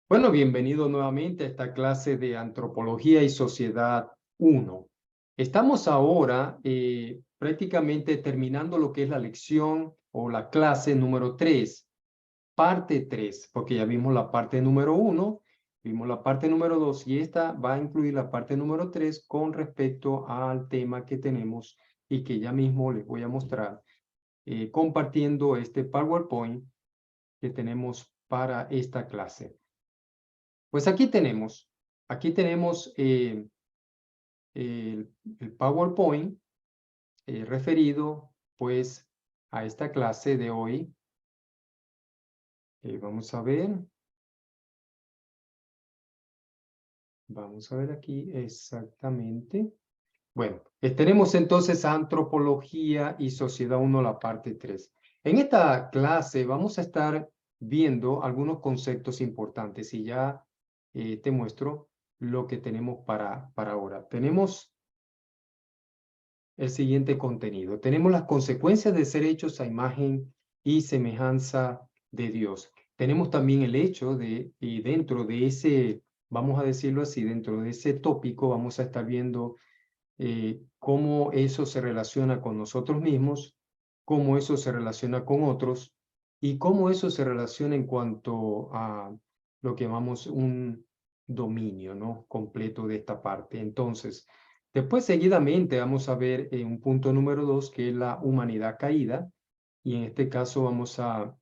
Bueno, bienvenido nuevamente a esta clase de Antropología y Sociedad 1. Estamos ahora prácticamente terminando lo que es la lección o la clase número 3, parte 3, porque ya vimos la parte número 1, vimos la parte número 2 y esta va a incluir la parte número 3 con respecto al tema que tenemos y que ya mismo les voy a mostrar compartiendo este PowerPoint que tenemos para esta clase. Pues aquí tenemos el PowerPoint referido pues a esta clase de hoy. Vamos a ver aquí exactamente. Bueno, tenemos entonces Antropología y Sociedad 1, la parte 3. En esta clase vamos a estar viendo algunos conceptos importantes y ya te muestro lo que tenemos para ahora. Tenemos el siguiente contenido. Tenemos las consecuencias de ser hechos a imagen y semejanza de Dios. Tenemos también el hecho de, y dentro de ese, vamos a decirlo así, dentro de ese tópico vamos a estar viendo cómo eso se relaciona con nosotros mismos, cómo eso se relaciona con otros y cómo eso se relaciona en cuanto a lo que llamamos un dominio, ¿no?, completo de esta parte. Entonces, después seguidamente vamos a ver un punto número 2, que es la humanidad caída, y en este caso vamos a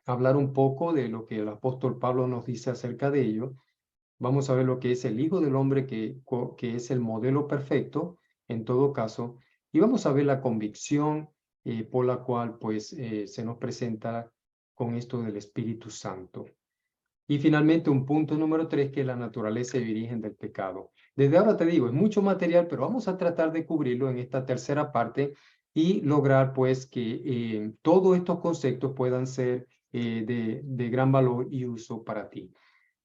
hablar un poco de lo que el apóstol Pablo nos dice acerca de ello. Vamos a ver lo que es el Hijo del Hombre, que es el modelo perfecto en todo caso, y vamos a ver la convicción por la cual pues se nos presenta con esto del Espíritu Santo. Y finalmente un punto número 3, que es la naturaleza y origen del pecado. Desde ahora te digo, es mucho material, pero vamos a tratar de cubrirlo en esta tercera parte y lograr pues que todos estos conceptos puedan ser de gran valor y uso para ti.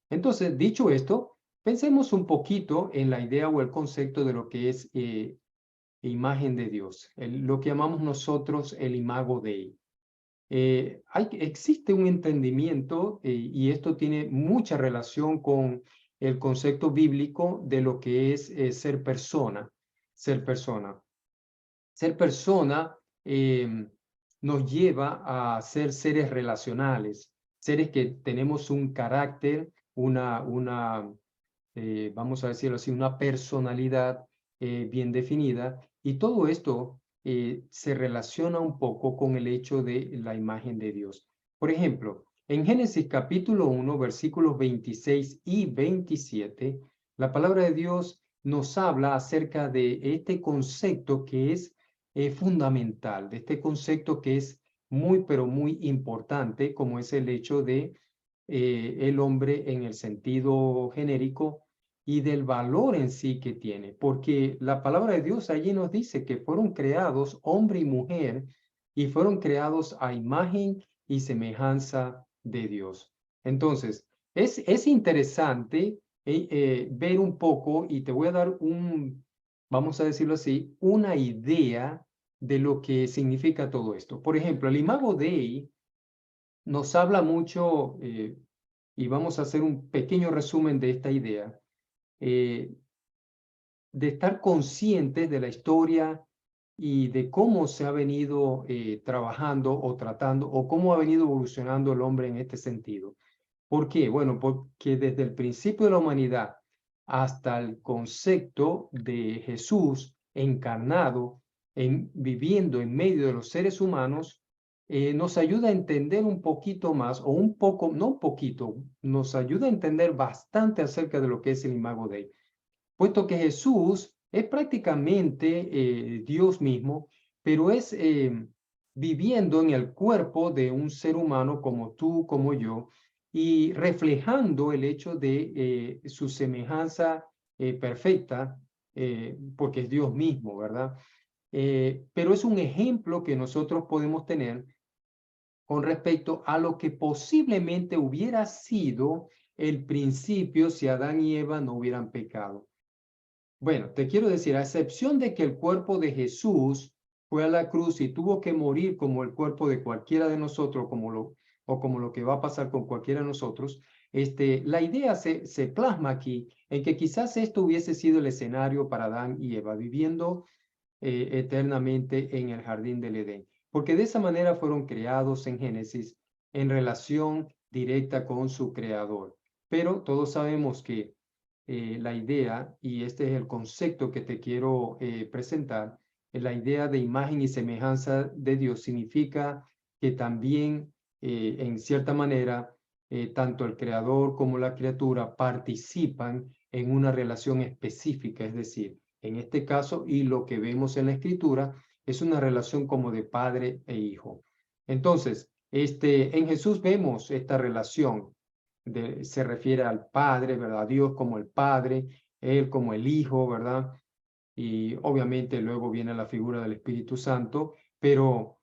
Entonces, dicho esto, pensemos un poquito en la idea o el concepto de lo que es imagen de Dios, lo que llamamos nosotros el imago Dei. Existe un entendimiento y esto tiene mucha relación con el concepto bíblico de lo que es ser persona. Ser persona. Ser persona nos lleva a ser seres relacionales, seres que tenemos un carácter, vamos a decirlo así, una personalidad bien definida, y todo esto se relaciona un poco con el hecho de la imagen de Dios. Por ejemplo, en Génesis capítulo 1, versículos 26 y 27, la palabra de Dios nos habla acerca de este concepto que es fundamental, de este concepto que es muy, pero muy importante, como es el hecho de el hombre en el sentido genérico y del valor en sí que tiene, porque la palabra de Dios allí nos dice que fueron creados hombre y mujer y fueron creados a imagen y semejanza de Dios. Entonces, es interesante ver un poco, y te voy a dar vamos a decirlo así, una idea de lo que significa todo esto. Por ejemplo, el imago Dei nos habla mucho, y vamos a hacer un pequeño resumen de esta idea, eh, de estar conscientes de la historia y de cómo se ha venido trabajando o tratando, o cómo ha venido evolucionando el hombre en este sentido. ¿Por qué? Bueno, porque desde el principio de la humanidad hasta el concepto de Jesús encarnado, viviendo en medio de los seres humanos, nos ayuda a entender un poquito más, o un poco, no un poquito, nos ayuda a entender bastante acerca de lo que es el imago Dei, puesto que Jesús es prácticamente Dios mismo, pero es viviendo en el cuerpo de un ser humano como tú, como yo, y reflejando el hecho de su semejanza perfecta, porque es Dios mismo, ¿verdad? Pero es un ejemplo que nosotros podemos tener con respecto a lo que posiblemente hubiera sido el principio si Adán y Eva no hubieran pecado. Bueno, te quiero decir, a excepción de que el cuerpo de Jesús fue a la cruz y tuvo que morir como el cuerpo de cualquiera de nosotros, como o como lo que va a pasar con cualquiera de nosotros, la idea se plasma aquí en que quizás esto hubiese sido el escenario para Adán y Eva, viviendo eternamente en el jardín del Edén, porque de esa manera fueron creados en Génesis en relación directa con su creador. Pero todos sabemos que la idea, y este es el concepto que te quiero presentar, la idea de imagen y semejanza de Dios significa que también, en cierta manera, tanto el creador como la criatura participan en una relación específica, es decir, en este caso, y lo que vemos en la escritura, es una relación como de padre e hijo. Entonces, en Jesús vemos esta relación, se refiere al Padre, ¿verdad? Dios como el Padre, Él como el Hijo, ¿verdad? Y obviamente luego viene la figura del Espíritu Santo, pero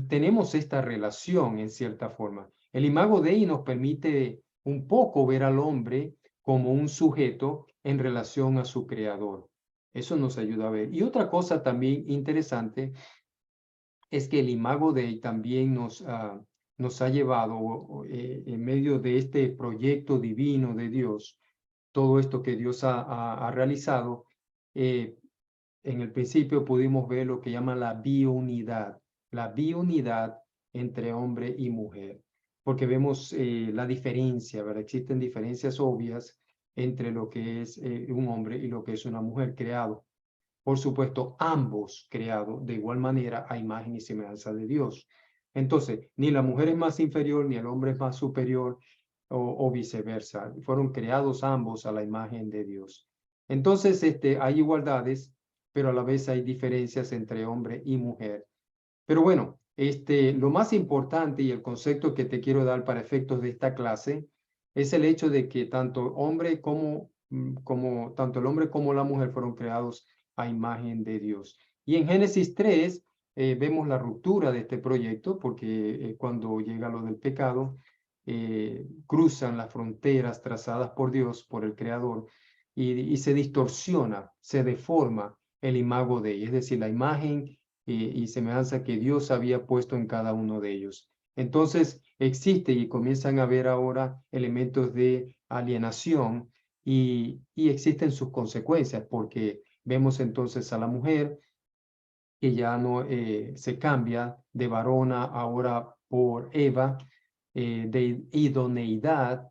tenemos esta relación en cierta forma. El Imago Dei nos permite un poco ver al hombre como un sujeto en relación a su creador. Eso nos ayuda a ver. Y otra cosa también interesante es que el Imago Dei también nos ha llevado en medio de este proyecto divino de Dios, todo esto que Dios ha realizado, en el principio pudimos ver lo que llaman la biunidad entre hombre y mujer, porque vemos la diferencia, ¿verdad? Existen diferencias obvias entre lo que es un hombre y lo que es una mujer creado. Por supuesto, ambos creados de igual manera a imagen y semejanza de Dios. Entonces, ni la mujer es más inferior, ni el hombre es más superior, o viceversa. Fueron creados ambos a la imagen de Dios. Entonces, hay igualdades, pero a la vez hay diferencias entre hombre y mujer. Pero bueno, lo más importante y el concepto que te quiero dar para efectos de esta clase es el hecho de que tanto el hombre como la mujer fueron creados a imagen de Dios. Y en Génesis 3 vemos la ruptura de este proyecto, porque cuando llega lo del pecado, cruzan las fronteras trazadas por Dios, por el Creador, y se distorsiona, se deforma el imago Dei, es decir, la imagen y semejanza que Dios había puesto en cada uno de ellos. Entonces existe y comienzan a haber ahora elementos de alienación y existen sus consecuencias, porque vemos entonces a la mujer que ya no se cambia de varona ahora por Eva, de idoneidad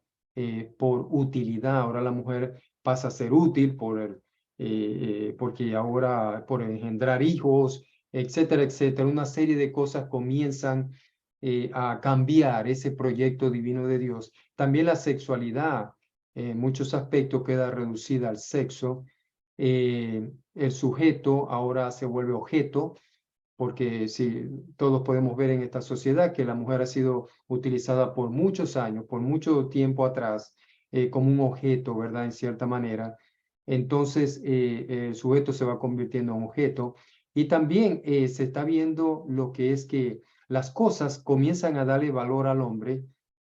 por utilidad. Ahora la mujer pasa a ser útil porque ahora por engendrar hijos, etcétera, etcétera. Una serie de cosas comienzan a cambiar ese proyecto divino de Dios. También la sexualidad, en muchos aspectos, queda reducida al sexo. El sujeto ahora se vuelve objeto, porque si todos podemos ver en esta sociedad que la mujer ha sido utilizada por muchos años, por mucho tiempo atrás, como un objeto, ¿verdad? En cierta manera. Entonces, el sujeto se va convirtiendo en objeto y también se está viendo lo que es que las cosas comienzan a darle valor al hombre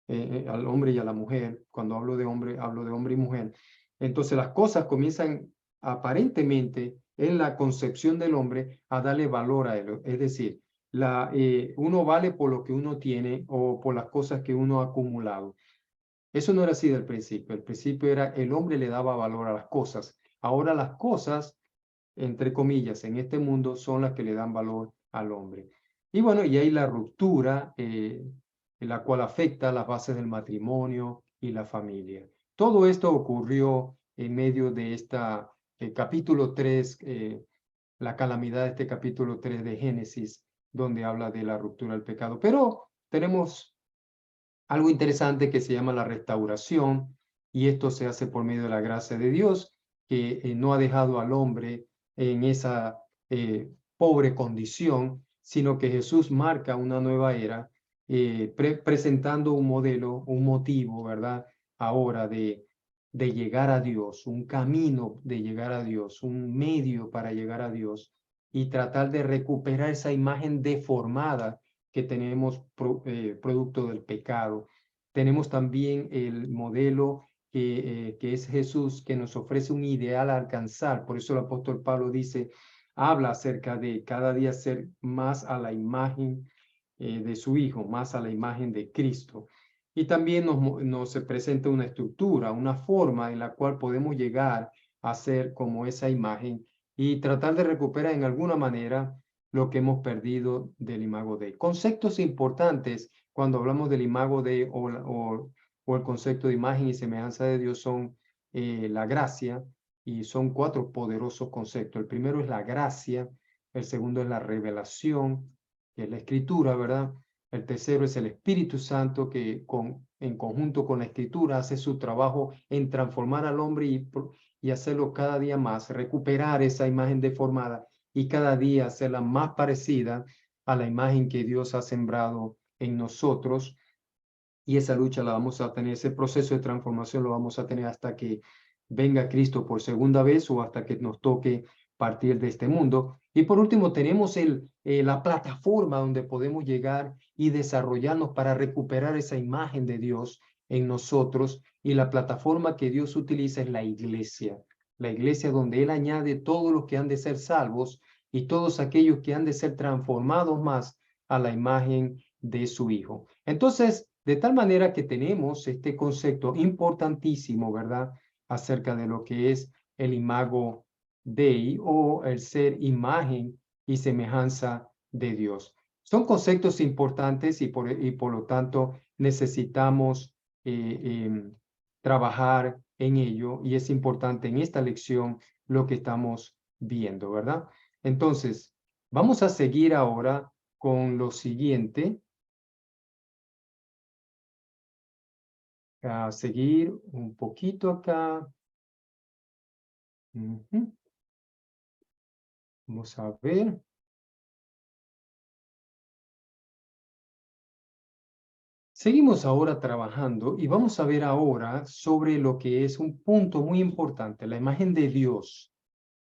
y a la mujer. Cuando hablo de hombre y mujer. Entonces las cosas comienzan aparentemente en la concepción del hombre a darle valor a él. Es decir, uno vale por lo que uno tiene o por las cosas que uno ha acumulado. Eso no era así del principio. El principio era el hombre le daba valor a las cosas. Ahora las cosas, entre comillas, en este mundo son las que le dan valor al hombre. Y bueno, y hay la ruptura, la cual afecta las bases del matrimonio y la familia. Todo esto ocurrió en medio de capítulo 3, la calamidad de este capítulo 3 de Génesis, donde habla de la ruptura del pecado. Pero tenemos algo interesante que se llama la restauración, y esto se hace por medio de la gracia de Dios, que no ha dejado al hombre en esa pobre condición, sino que Jesús marca una nueva era, presentando un modelo, un motivo, ¿verdad? Ahora de llegar a Dios, un camino de llegar a Dios, un medio para llegar a Dios y tratar de recuperar esa imagen deformada que tenemos producto del pecado. Tenemos también el modelo que es Jesús, que nos ofrece un ideal a alcanzar. Por eso el apóstol Pablo habla acerca de cada día ser más a la imagen de su Hijo, más a la imagen de Cristo. Y también nos presenta una estructura, una forma en la cual podemos llegar a ser como esa imagen y tratar de recuperar en alguna manera lo que hemos perdido del imago Dei. Conceptos importantes cuando hablamos del imago Dei o el concepto de imagen y semejanza de Dios son la gracia, y son 4 poderosos conceptos. El primero es la gracia, el segundo es la revelación, que es la escritura, ¿verdad? El tercero es el Espíritu Santo, que en conjunto con la escritura hace su trabajo en transformar al hombre y hacerlo cada día más, recuperar esa imagen deformada y cada día hacerla más parecida a la imagen que Dios ha sembrado en nosotros. Y esa lucha la vamos a tener, ese proceso de transformación lo vamos a tener hasta que venga Cristo por segunda vez o hasta que nos toque partir de este mundo. Y por último, tenemos la plataforma donde podemos llegar y desarrollarnos para recuperar esa imagen de Dios en nosotros. Y la plataforma que Dios utiliza es la iglesia donde Él añade todos los que han de ser salvos y todos aquellos que han de ser transformados más a la imagen de su Hijo. Entonces, de tal manera que tenemos este concepto importantísimo, ¿verdad?, acerca de lo que es el imago Dei o el ser imagen y semejanza de Dios. Son conceptos importantes y por lo tanto necesitamos trabajar en ello, y es importante en esta lección lo que estamos viendo, ¿verdad? Entonces, vamos a seguir ahora con lo siguiente. A seguir un poquito acá. Vamos a ver. Seguimos ahora trabajando y vamos a ver ahora sobre lo que es un punto muy importante, la imagen de Dios.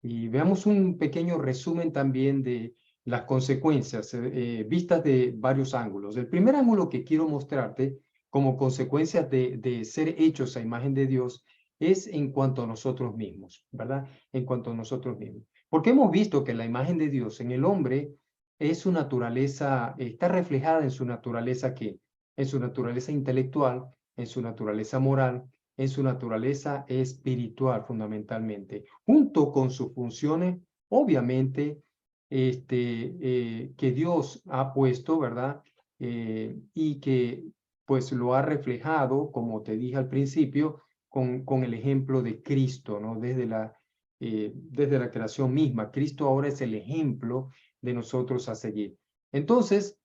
Y veamos un pequeño resumen también de las consecuencias vistas de varios ángulos. El primer ángulo que quiero mostrarte como consecuencia de ser hechos a imagen de Dios es en cuanto a nosotros mismos, ¿verdad? En cuanto a nosotros mismos. Porque hemos visto que la imagen de Dios en el hombre es su naturaleza, está reflejada en su naturaleza ¿qué? En su naturaleza intelectual, en su naturaleza moral, en su naturaleza espiritual fundamentalmente, junto con sus funciones, obviamente, que Dios ha puesto, ¿verdad? Y que pues lo ha reflejado, como te dije al principio, con el ejemplo de Cristo, ¿no? Desde la creación misma. Cristo ahora es el ejemplo de nosotros a seguir. Entonces,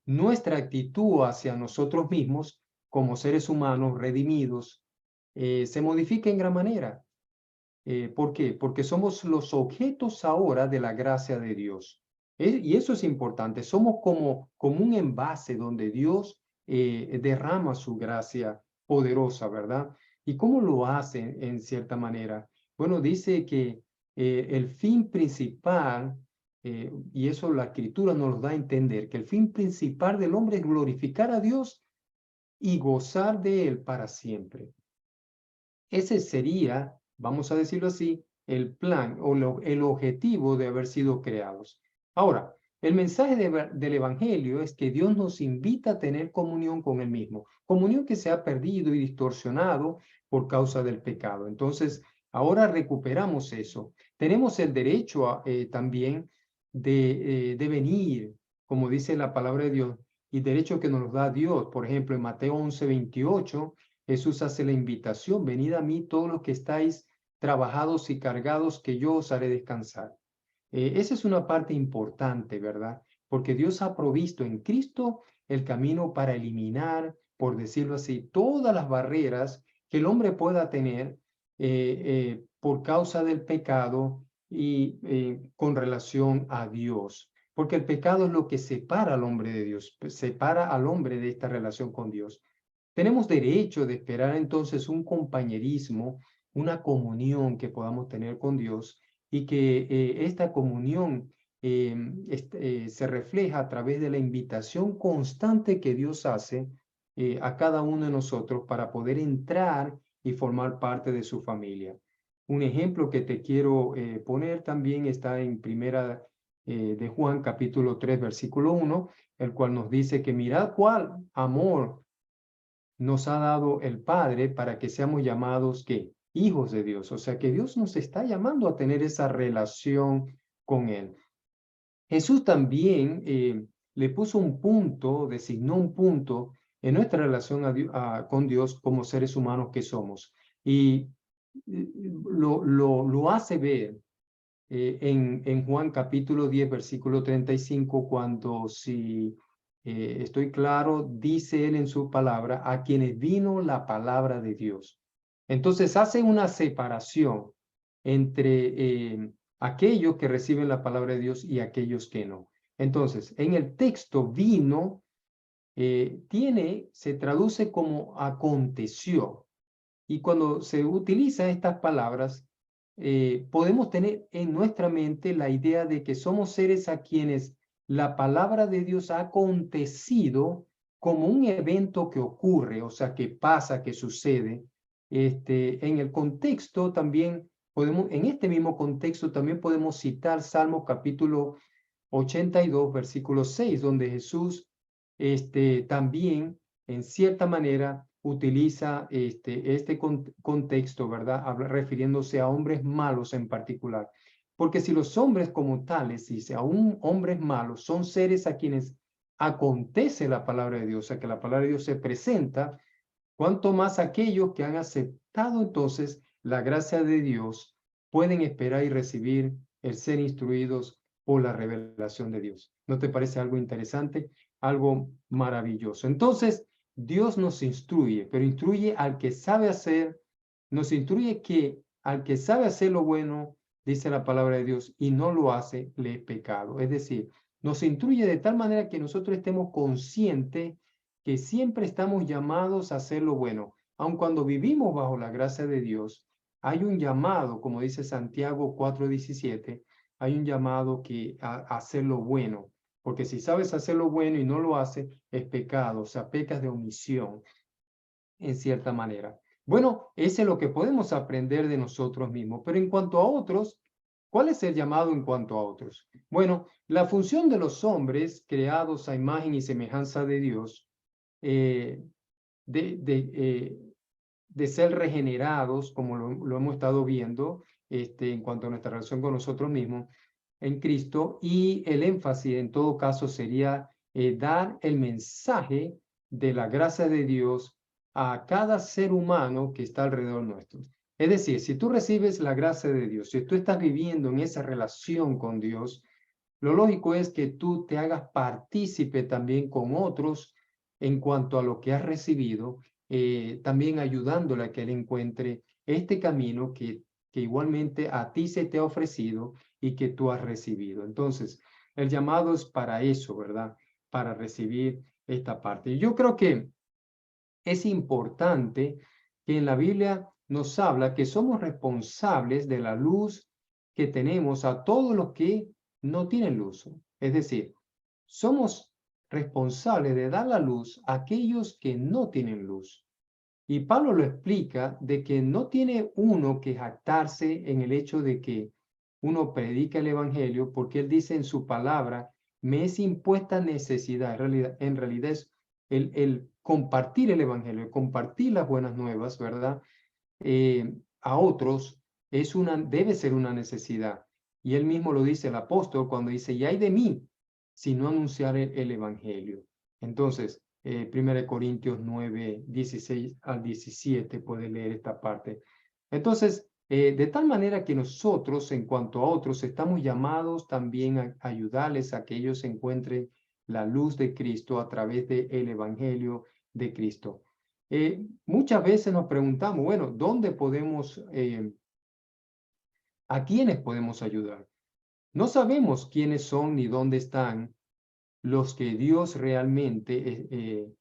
nuestra actitud hacia nosotros mismos como seres humanos redimidos se modifica en gran manera. ¿Por qué? Porque somos los objetos ahora de la gracia de Dios. Y eso es importante. Somos como un envase donde Dios derrama su gracia poderosa, ¿verdad? ¿Y cómo lo hace en cierta manera? Bueno, dice que el fin principal, y eso la Escritura nos lo da a entender, que el fin principal del hombre es glorificar a Dios y gozar de Él para siempre. Ese sería, vamos a decirlo así, el plan o el objetivo de haber sido creados. Ahora, el mensaje del Evangelio es que Dios nos invita a tener comunión con Él mismo, comunión que se ha perdido y distorsionado por causa del pecado. Entonces, ahora recuperamos eso. Tenemos el derecho también de venir, como dice la palabra de Dios, y derecho que nos da Dios. Por ejemplo, en Mateo 11:28, Jesús hace la invitación: venid a mí todos los que estáis trabajados y cargados, que yo os haré descansar. Esa es una parte importante, ¿verdad? Porque Dios ha provisto en Cristo el camino para eliminar, por decirlo así, todas las barreras que el hombre pueda tener por causa del pecado y con relación a Dios. Porque el pecado es lo que separa al hombre de Dios, separa al hombre de esta relación con Dios. Tenemos derecho de esperar entonces un compañerismo, una comunión que podamos tener con Dios, y que esta comunión se refleja a través de la invitación constante que Dios hace a cada uno de nosotros para poder entrar y formar parte de su familia. Un ejemplo que te quiero poner también está en primera de Juan, capítulo 3, versículo 1, el cual nos dice que mirad cuál amor nos ha dado el Padre para que seamos llamados, ¿qué? Hijos de Dios. O sea que Dios nos está llamando a tener esa relación con Él. Jesús también le puso un punto, designó un punto en nuestra relación con Dios como seres humanos que somos. Y lo hace ver en Juan capítulo 10, versículo 35, cuando si estoy claro, dice él en su palabra, a quienes vino la palabra de Dios. Entonces hace una separación entre aquellos que reciben la palabra de Dios y aquellos que no. Entonces, en el texto vino, se traduce como aconteció. Y cuando se utilizan estas palabras, podemos tener en nuestra mente la idea de que somos seres a quienes la palabra de Dios ha acontecido como un evento que ocurre, o sea, que pasa, que sucede. En el contexto también podemos, en este mismo contexto también podemos citar Salmo capítulo 82, versículo 6, donde Jesús también, en cierta manera, utiliza este contexto, ¿verdad? Refiriéndose a hombres malos en particular. Porque si los hombres como tales, dice, aún hombres malos, son seres a quienes acontece la palabra de Dios, o sea, que la palabra de Dios se presenta, cuanto más aquellos que han aceptado entonces la gracia de Dios pueden esperar y recibir el ser instruidos por la revelación de Dios. ¿No te parece algo interesante? Algo maravilloso. Entonces, Dios nos instruye, pero instruye al que sabe hacer, nos instruye que al que sabe hacer lo bueno, dice la palabra de Dios, y no lo hace, le es pecado. Es decir, nos instruye de tal manera que nosotros estemos conscientes que siempre estamos llamados a hacer lo bueno. Aun cuando vivimos bajo la gracia de Dios, hay un llamado, como dice Santiago 4:17, hay un llamado a hacer lo bueno, porque si sabes hacer lo bueno y no lo haces, es pecado, o sea, pecas de omisión, en cierta manera. Bueno, ese es lo que podemos aprender de nosotros mismos, pero en cuanto a otros, ¿cuál es el llamado en cuanto a otros? Bueno, la función de los hombres creados a imagen y semejanza de Dios, eh, de, de, eh, de ser regenerados, como lo hemos estado viendo, en cuanto a nuestra relación con nosotros mismos en Cristo, y el énfasis en todo caso sería dar el mensaje de la gracia de Dios a cada ser humano que está alrededor nuestro. Es decir, si tú recibes la gracia de Dios, si tú estás viviendo en esa relación con Dios, lo lógico es que tú te hagas partícipe también con otros en cuanto a lo que has recibido, también ayudándole a que él encuentre este camino que igualmente a ti se te ha ofrecido y que tú has recibido. Entonces, el llamado es para eso, ¿verdad? Para recibir esta parte. Y yo creo que es importante que en la Biblia nos habla que somos responsables de la luz que tenemos a todos los que no tienen luz. Es decir, somos responsables de dar la luz a aquellos que no tienen luz. Y Pablo lo explica de que no tiene uno que jactarse en el hecho de que uno predica el evangelio, porque él dice en su palabra, me es impuesta necesidad. En realidad es el compartir el evangelio, el compartir las buenas nuevas, ¿verdad? A otros debe ser una necesidad. Y él mismo lo dice el apóstol cuando dice, y hay de mí si no anunciar el evangelio. Entonces, 1 Corintios 9, 16 al 17, puede leer esta parte. Entonces, de tal manera que nosotros, en cuanto a otros, estamos llamados también a ayudarles a que ellos encuentren la luz de Cristo a través del evangelio de Cristo. Muchas veces nos preguntamos, bueno, ¿a quiénes podemos ayudar? No sabemos quiénes son ni dónde están los que Dios realmente,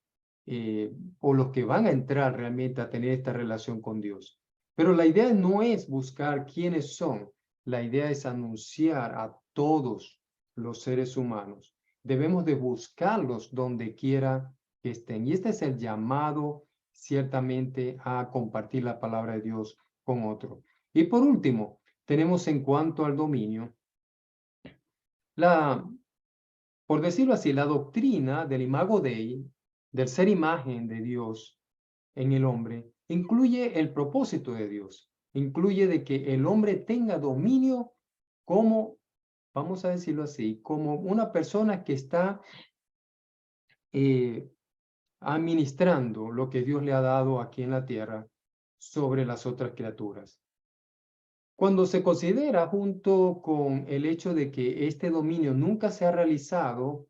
o los que van a entrar realmente a tener esta relación con Dios. Pero la idea no es buscar quiénes son, la idea es anunciar a todos los seres humanos. Debemos de buscarlos donde quiera que estén. Y este es el llamado ciertamente a compartir la palabra de Dios con otro. Y por último, tenemos en cuanto al dominio, la por decirlo así, la doctrina del imago Dei, del ser imagen de Dios en el hombre, incluye el propósito de Dios, incluye de que el hombre tenga dominio como, vamos a decirlo así, como una persona que está eh, administrando lo que Dios le ha dado aquí en la tierra sobre las otras criaturas. Cuando se considera junto con el hecho de que este dominio nunca se ha realizado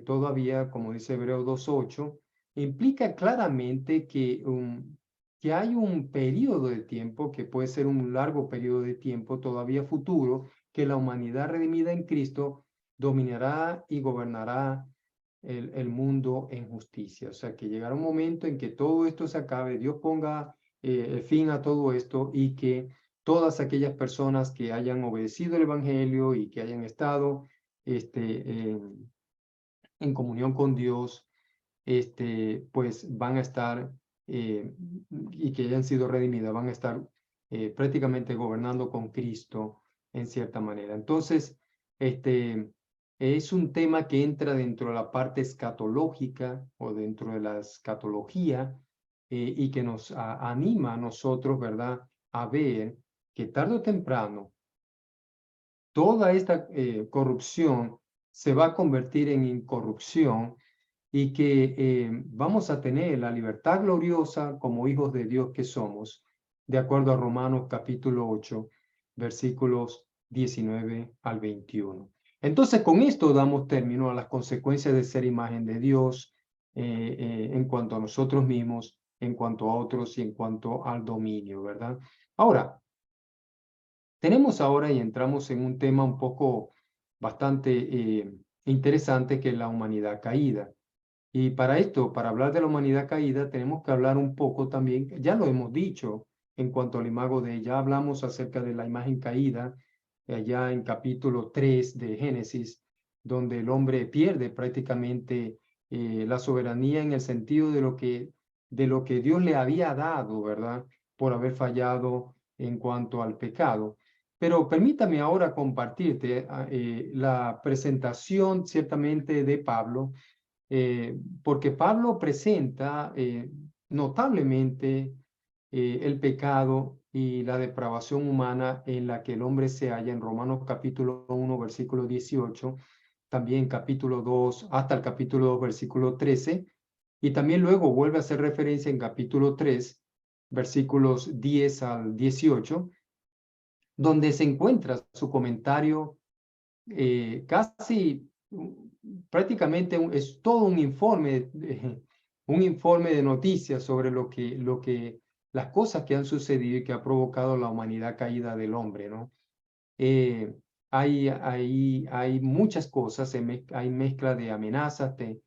todavía, como dice Hebreo 2:8, implica claramente que hay un periodo de tiempo, que puede ser un largo periodo de tiempo todavía futuro, que la humanidad redimida en Cristo dominará y gobernará el mundo en justicia. O sea, que llegará un momento en que todo esto se acabe, Dios ponga fin a todo esto y que todas aquellas personas que hayan obedecido el Evangelio y que hayan estado en comunión con Dios, pues van a estar, y que hayan sido redimidas, van a estar prácticamente gobernando con Cristo en cierta manera. Entonces, es un tema que entra dentro de la parte escatológica o dentro de la escatología y que nos anima a nosotros, ¿verdad?, a ver que tarde o temprano toda esta corrupción se va a convertir en incorrupción y que vamos a tener la libertad gloriosa como hijos de Dios que somos, de acuerdo a Romanos capítulo 8, versículos 19 al 21. Entonces, con esto damos término a las consecuencias de ser imagen de Dios en cuanto a nosotros mismos, en cuanto a otros y en cuanto al dominio, ¿verdad? Ahora, tenemos ahora y entramos en un tema un poco bastante interesante, que es la humanidad caída. Y para esto, para hablar de la humanidad caída, tenemos que hablar un poco también, ya lo hemos dicho en cuanto al imago de, ya hablamos acerca de la imagen caída, allá en capítulo 3 de Génesis, donde el hombre pierde prácticamente la soberanía en el sentido de lo que Dios le había dado, ¿verdad? Por haber fallado en cuanto al pecado. Pero permítame ahora compartirte la presentación ciertamente de Pablo, porque Pablo presenta notablemente el pecado y la depravación humana en la que el hombre se halla en Romanos capítulo 1, versículo 18, también capítulo 2, hasta el capítulo 2, versículo 13, y también luego vuelve a hacer referencia en capítulo 3, versículos 10 al 18, donde se encuentra su comentario casi prácticamente es todo un informe de noticias sobre las cosas que han sucedido y que ha provocado la humanidad caída del hombre, ¿no? Eh, hay muchas cosas, hay mezcla de amenazas, de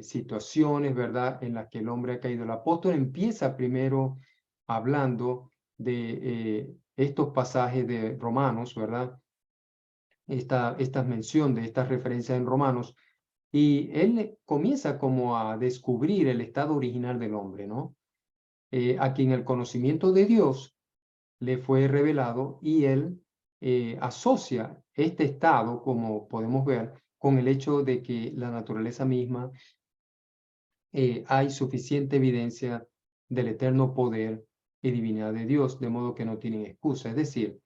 situaciones, ¿verdad?, en las que el hombre ha caído. El apóstol empieza primero hablando de estos pasajes de Romanos, ¿verdad?, esta mención de estas referencias en Romanos, y él comienza como a descubrir el estado original del hombre, ¿no? A quien el conocimiento de Dios le fue revelado, y él asocia este estado, como podemos ver, con el hecho de que la naturaleza misma hay suficiente evidencia del eterno poder y divinidad de Dios, de modo que no tienen excusa. Es decir,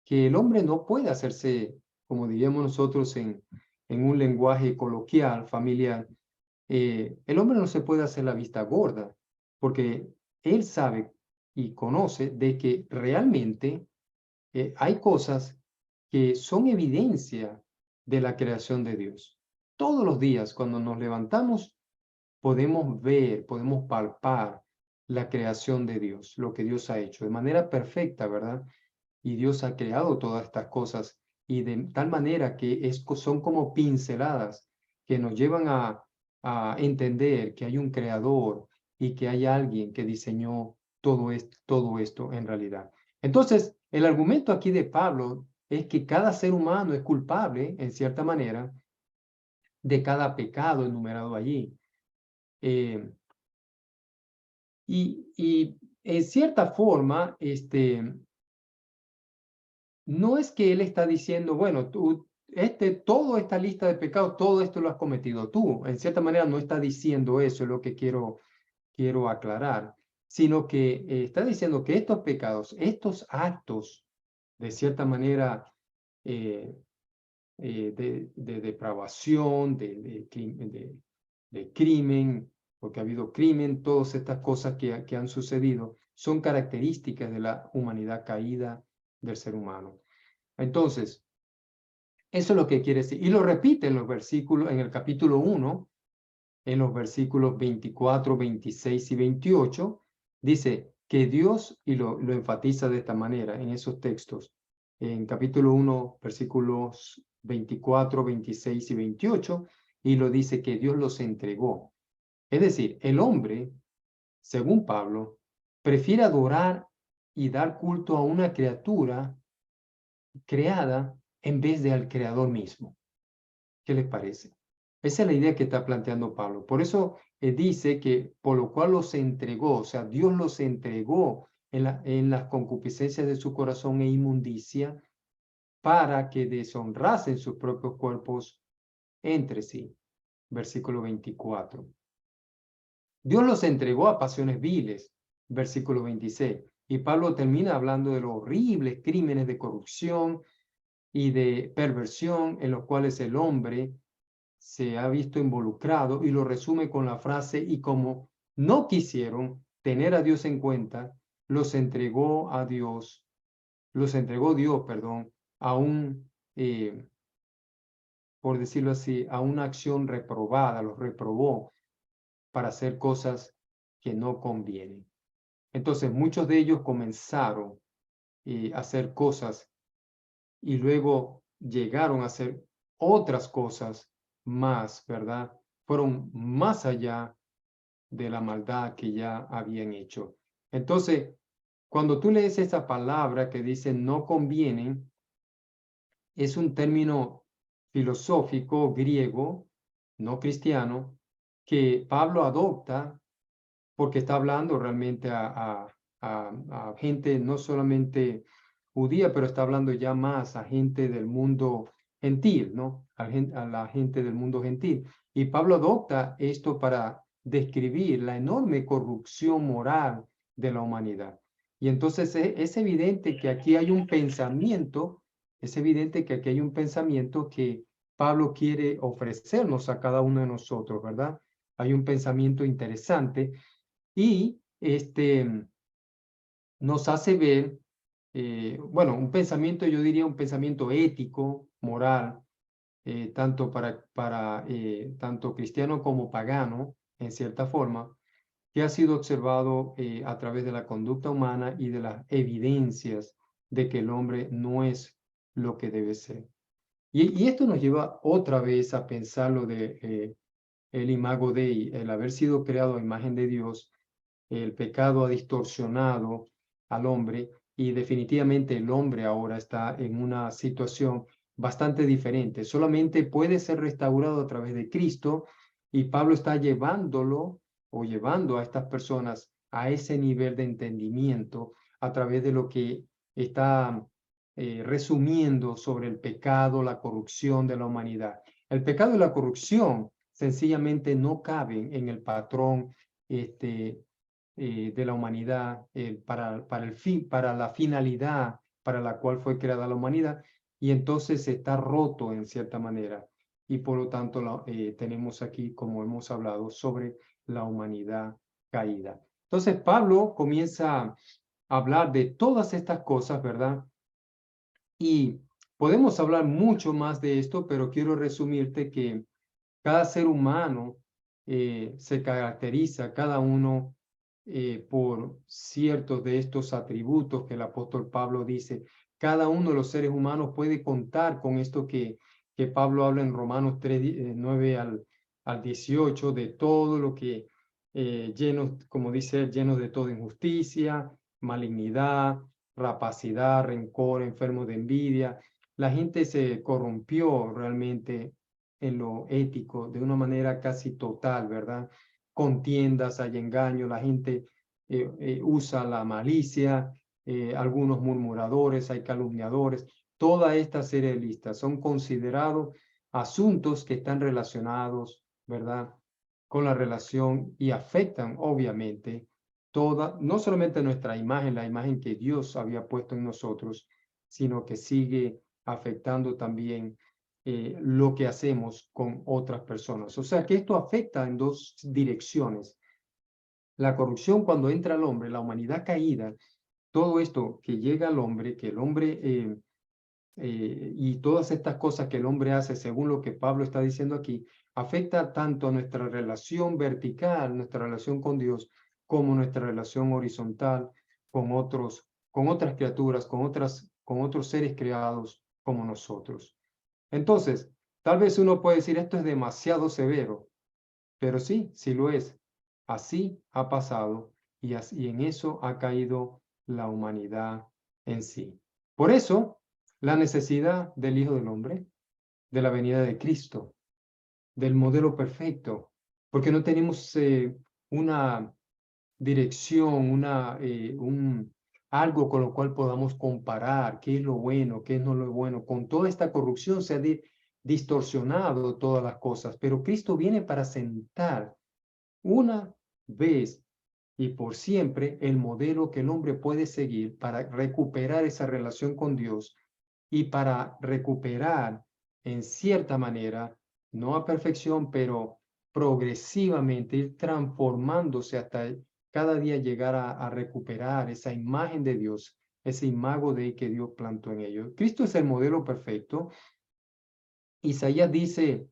que el hombre no puede hacerse, como diríamos nosotros en un lenguaje coloquial, familiar, el hombre no se puede hacer la vista gorda, porque él sabe y conoce de que realmente hay cosas que son evidencia de la creación de Dios. Todos los días, cuando nos levantamos, podemos ver, podemos palpar la creación de Dios, lo que Dios ha hecho de manera perfecta, ¿verdad? Y Dios ha creado todas estas cosas y de tal manera que son como pinceladas que nos llevan a entender que hay un creador y que hay alguien que diseñó todo esto en realidad. Entonces, el argumento aquí de Pablo es que cada ser humano es culpable, en cierta manera, de cada pecado enumerado allí. Eh, y en cierta forma, no es que él está diciendo, bueno, toda esta lista de pecados, todo esto lo has cometido tú. En cierta manera no está diciendo eso, es lo que quiero aclarar, sino que está diciendo que estos pecados, estos actos, de cierta manera, de depravación, de crimen, porque ha habido crimen, todas estas cosas que han sucedido, son características de la humanidad caída del ser humano. Entonces, eso es lo que quiere decir. Y lo repite en los versículos, en el capítulo 1, en los versículos 24, 26 y 28, dice que Dios, y lo enfatiza de esta manera en esos textos, en capítulo 1, versículos 24, 26 y 28, y lo dice que Dios los entregó. Es decir, el hombre, según Pablo, prefiere adorar y dar culto a una criatura creada en vez de al creador mismo. ¿Qué les parece? Esa es la idea que está planteando Pablo. Por eso dice que por lo cual los entregó, o sea, Dios los entregó en las concupiscencias de su corazón e inmundicia para que deshonrasen sus propios cuerpos entre sí. Versículo 24. Dios los entregó a pasiones viles. Versículo 26. Y Pablo termina hablando de los horribles crímenes de corrupción y de perversión en los cuales el hombre se ha visto involucrado, y lo resume con la frase: y como no quisieron tener a Dios en cuenta, los entregó Dios, perdón, a por decirlo así, a una acción reprobada, los reprobó para hacer cosas que no convienen. Entonces, muchos de ellos comenzaron a hacer cosas y luego llegaron a hacer otras cosas más, ¿verdad? Fueron más allá de la maldad que ya habían hecho. Entonces, cuando tú lees esa palabra que dice no convienen, es un término filosófico griego, no cristiano, que Pablo adopta porque está hablando realmente a gente no solamente judía, pero está hablando ya más a gente del mundo gentil, ¿no? A la gente del mundo gentil. Y Pablo adopta esto para describir la enorme corrupción moral de la humanidad. Y entonces es evidente que aquí hay un pensamiento, es evidente que aquí hay un pensamiento que Pablo quiere ofrecernos a cada uno de nosotros, ¿verdad? Hay un pensamiento interesante y nos hace ver, bueno, un pensamiento, yo diría un pensamiento ético, moral, tanto tanto cristiano como pagano, en cierta forma, que ha sido observado a través de la conducta humana y de las evidencias de que el hombre no es lo que debe ser. Y esto nos lleva otra vez a pensar lo de el imago Dei, el haber sido creado a imagen de Dios. El pecado ha distorsionado al hombre y definitivamente el hombre ahora está en una situación bastante diferente. Solamente puede ser restaurado a través de Cristo, y Pablo está llevándolo o llevando a estas personas a ese nivel de entendimiento a través de lo que está resumiendo sobre el pecado, la corrupción de la humanidad. El pecado y la corrupción sencillamente no caben en el patrón de la humanidad para la finalidad para la cual fue creada la humanidad, y entonces está roto en cierta manera. Y por lo tanto tenemos aquí, como hemos hablado, sobre la humanidad caída. Entonces Pablo comienza a hablar de todas estas cosas, ¿verdad? Y podemos hablar mucho más de esto, pero quiero resumirte que cada ser humano se caracteriza, cada uno por ciertos de estos atributos que el apóstol Pablo dice. Cada uno de los seres humanos puede contar con esto que Pablo habla en Romanos 3, 9 al 18, de todo lo que llenos, como dice, llenos de toda injusticia, malignidad, rapacidad, rencor, enfermos de envidia. La gente se corrompió realmente en lo ético de una manera casi total, ¿verdad? Contiendas, hay engaño, la gente usa la malicia, algunos murmuradores, hay calumniadores. toda esta serie de listas son considerados asuntos que están relacionados, ¿verdad?, con la relación y afectan, obviamente, toda, no solamente nuestra imagen, la imagen que Dios había puesto en nosotros, sino que sigue afectando también lo que hacemos con otras personas. O sea que esto afecta en dos direcciones. La corrupción cuando entra al hombre, la humanidad caída, todo esto que llega al hombre, que el hombre y todas estas cosas que el hombre hace, según lo que Pablo está diciendo aquí, afecta tanto a nuestra relación vertical, nuestra relación con Dios, como nuestra relación horizontal con otros, con otras criaturas, con otros seres creados como nosotros. Entonces, tal vez uno puede decir, esto es demasiado severo, pero sí, sí lo es. Así ha pasado y en eso ha caído la humanidad en sí. Por eso, la necesidad del Hijo del Hombre, de la venida de Cristo, del modelo perfecto, porque no tenemos una dirección, algo con lo cual podamos comparar qué es lo bueno, qué es no lo bueno. Con toda esta corrupción se ha distorsionado todas las cosas, pero Cristo viene para sentar una vez y por siempre el modelo que el hombre puede seguir para recuperar esa relación con Dios y para recuperar en cierta manera, no a perfección, pero progresivamente ir transformándose hasta cada día llegar a recuperar esa imagen de Dios, ese imago de que Dios plantó en ellos. Cristo es el modelo perfecto. Isaías dice,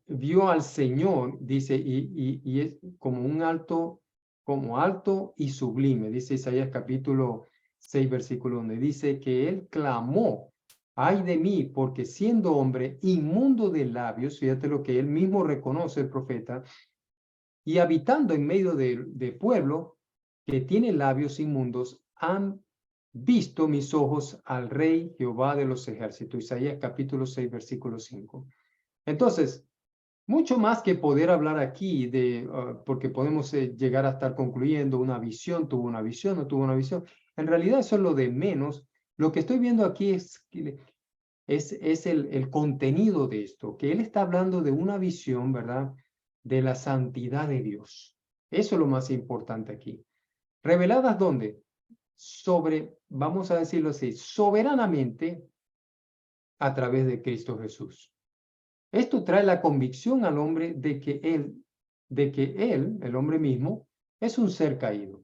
vio al Señor, dice, y es como alto y sublime, dice Isaías capítulo 6, versículo 1, dice que él clamó, ay de mí, porque siendo hombre inmundo de labios, fíjate lo que él mismo reconoce el profeta, y habitando en medio de pueblo que tiene labios inmundos, han visto mis ojos al Rey Jehová de los ejércitos. Isaías capítulo 6, versículo 5. Entonces, mucho más que poder hablar aquí porque podemos llegar a estar concluyendo una visión, tuvo una visión, no tuvo una visión. En realidad eso es lo de menos. Lo que estoy viendo aquí es el contenido de esto, que él está hablando de una visión, ¿verdad?, de la santidad de Dios. Eso es lo más importante aquí. ¿Reveladas dónde? Vamos a decirlo así, soberanamente a través de Cristo Jesús. Esto trae la convicción al hombre de que él, el hombre mismo, es un ser caído.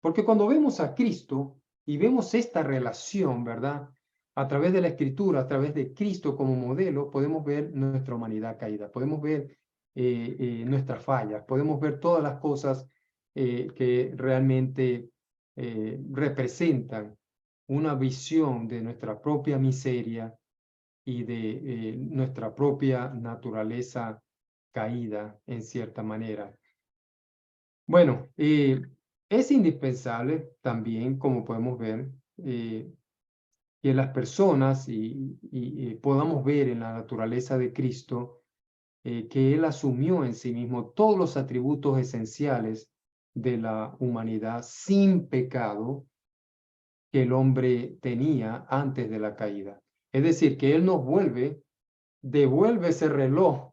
Porque cuando vemos a Cristo y vemos esta relación, ¿verdad?, a través de la Escritura, a través de Cristo como modelo, podemos ver nuestra humanidad caída, podemos ver nuestras fallas, podemos ver todas las cosas que realmente representan una visión de nuestra propia miseria y de nuestra propia naturaleza caída en cierta manera. Bueno, es indispensable también, como podemos ver, que las personas podamos ver en la naturaleza de Cristo que Él asumió en sí mismo todos los atributos esenciales de la humanidad sin pecado que el hombre tenía antes de la caída. Es decir, que Él nos devuelve ese reloj,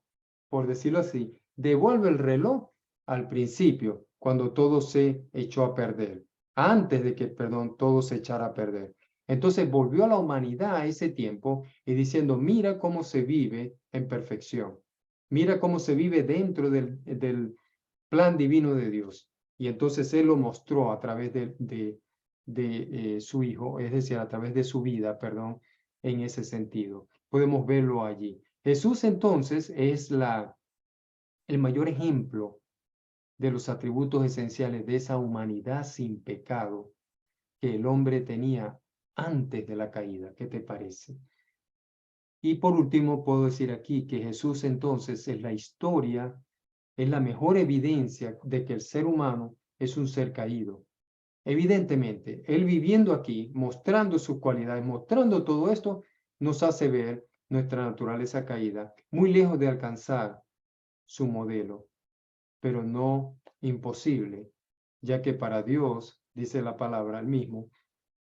por decirlo así, devuelve el reloj al principio, cuando todo se echó a perder, antes de que, perdón, todo se echara a perder. Entonces volvió a la humanidad a ese tiempo y diciendo, mira cómo se vive en perfección, mira cómo se vive dentro del plan divino de Dios. Y entonces Él lo mostró a través de su Hijo, es decir, a través de su vida, perdón, en ese sentido. Podemos verlo allí. Jesús entonces es el mayor ejemplo de los atributos esenciales de esa humanidad sin pecado que el hombre tenía antes de la caída. ¿Qué te parece? Y por último, puedo decir aquí que Jesús entonces es la historia, es la mejor evidencia de que el ser humano es un ser caído. Evidentemente, Él viviendo aquí, mostrando sus cualidades, mostrando todo esto, nos hace ver nuestra naturaleza caída, muy lejos de alcanzar su modelo, pero no imposible, ya que para Dios, dice la palabra al mismo,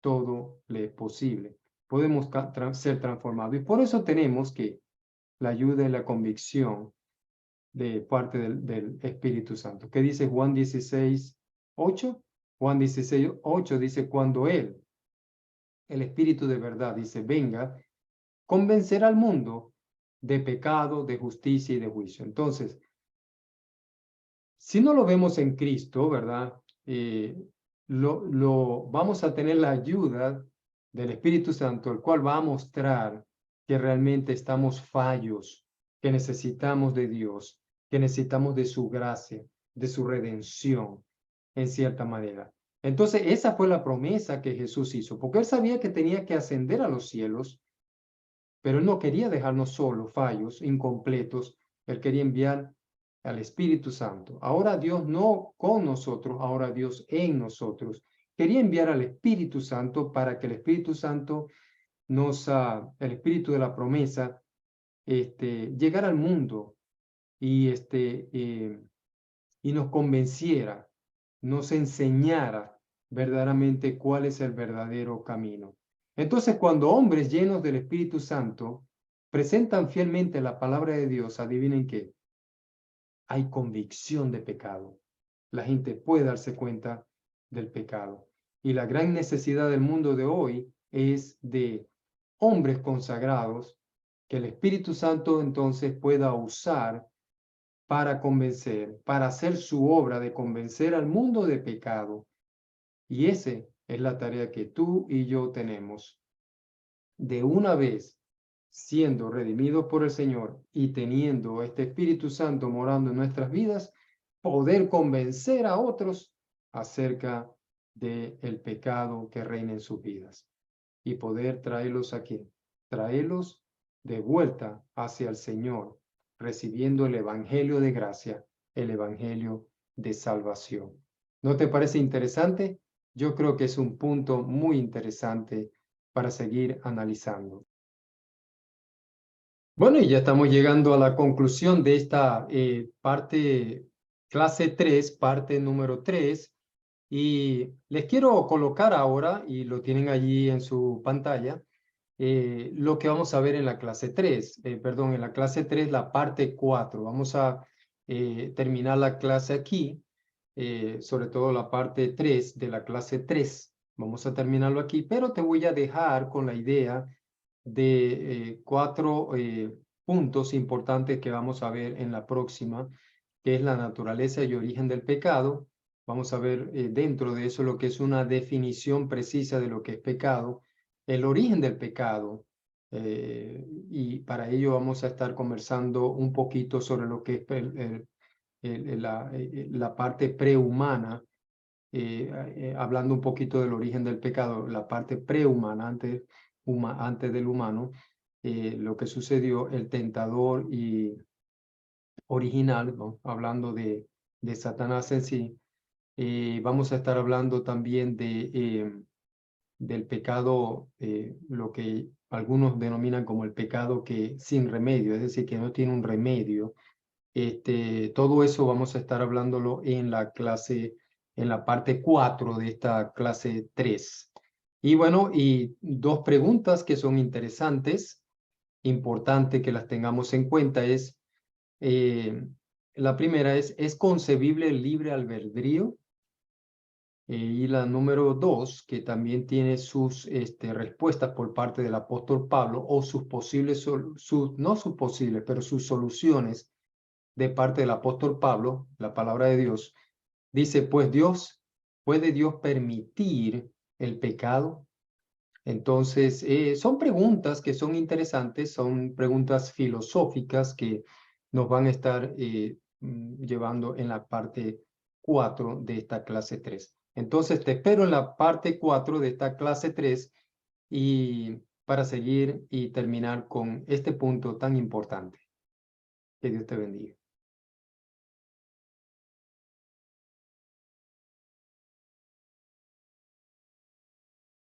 todo le es posible. podemos ser transformados. Y por eso tenemos que la ayuda y la convicción de parte del Espíritu Santo. ¿Qué dice Juan 16:8? Juan 16:8 dice, cuando Él, el Espíritu de verdad, dice, venga, convencerá al mundo de pecado, de justicia y de juicio. Entonces, si no lo vemos en Cristo, ¿verdad? Vamos a tener la ayuda del Espíritu Santo, el cual va a mostrar que realmente estamos fallos, que necesitamos de Dios, que necesitamos de su gracia, de su redención, en cierta manera. Entonces, esa fue la promesa que Jesús hizo, porque Él sabía que tenía que ascender a los cielos, pero Él no quería dejarnos solos, fallos, incompletos. Él quería enviar al Espíritu Santo. Ahora Dios no con nosotros, ahora Dios en nosotros. Quería enviar al Espíritu Santo para que el Espíritu Santo el Espíritu de la promesa, llegara al mundo y, y nos convenciera, nos enseñara verdaderamente cuál es el verdadero camino. Entonces, cuando hombres llenos del Espíritu Santo presentan fielmente la palabra de Dios, adivinen qué, hay convicción de pecado. La gente puede darse cuenta del pecado. Y la gran necesidad del mundo de hoy es de hombres consagrados que el Espíritu Santo entonces pueda usar para convencer, para hacer su obra de convencer al mundo de pecado. Y esa es la tarea que tú y yo tenemos. De una vez siendo redimidos por el Señor y teniendo este Espíritu Santo morando en nuestras vidas, poder convencer a otros acerca del pecado que reina en sus vidas y poder traerlos aquí, traerlos de vuelta hacia el Señor, recibiendo el Evangelio de gracia, el Evangelio de salvación. ¿No te parece interesante? Yo creo que es un punto muy interesante para seguir analizando. Bueno, y ya estamos llegando a la conclusión de esta clase 3, parte número 3. Y les quiero colocar ahora, y lo tienen allí en su pantalla, lo que vamos a ver en la clase 3. Perdón, en la clase 3, la parte 4. Vamos a terminar la clase aquí, sobre todo la parte 3 de la clase 3. Vamos a terminarlo aquí, pero te voy a dejar con la idea de 4 puntos importantes que vamos a ver en la próxima, que es la naturaleza y origen del pecado. Vamos a ver dentro de eso lo que es una definición precisa de lo que es pecado, el origen del pecado, y para ello vamos a estar conversando un poquito sobre lo que es la parte prehumana, hablando un poquito del origen del pecado, la parte prehumana, antes del humano, lo que sucedió, el tentador y original, ¿no? Hablando de Satanás en sí. Vamos a estar hablando también del pecado, lo que algunos denominan como el pecado que sin remedio, es decir, que no tiene un remedio. Todo eso vamos a estar hablándolo en la clase, en la parte 4 de esta clase 3. Y bueno, y dos preguntas que son interesantes, importante que las tengamos en cuenta es, la primera ¿es concebible el libre albedrío? Y la número 2, que también tiene sus respuestas por parte del apóstol Pablo, o sus posibles, no sus posibles, pero sus soluciones de parte del apóstol Pablo, la palabra de Dios, dice, pues ¿puede Dios permitir el pecado? Entonces, son preguntas que son interesantes, son preguntas filosóficas que nos van a estar llevando en la parte 4 de esta clase 3. Entonces, te espero en la parte 4 de esta clase 3 y para seguir y terminar con este punto tan importante. Que Dios te bendiga.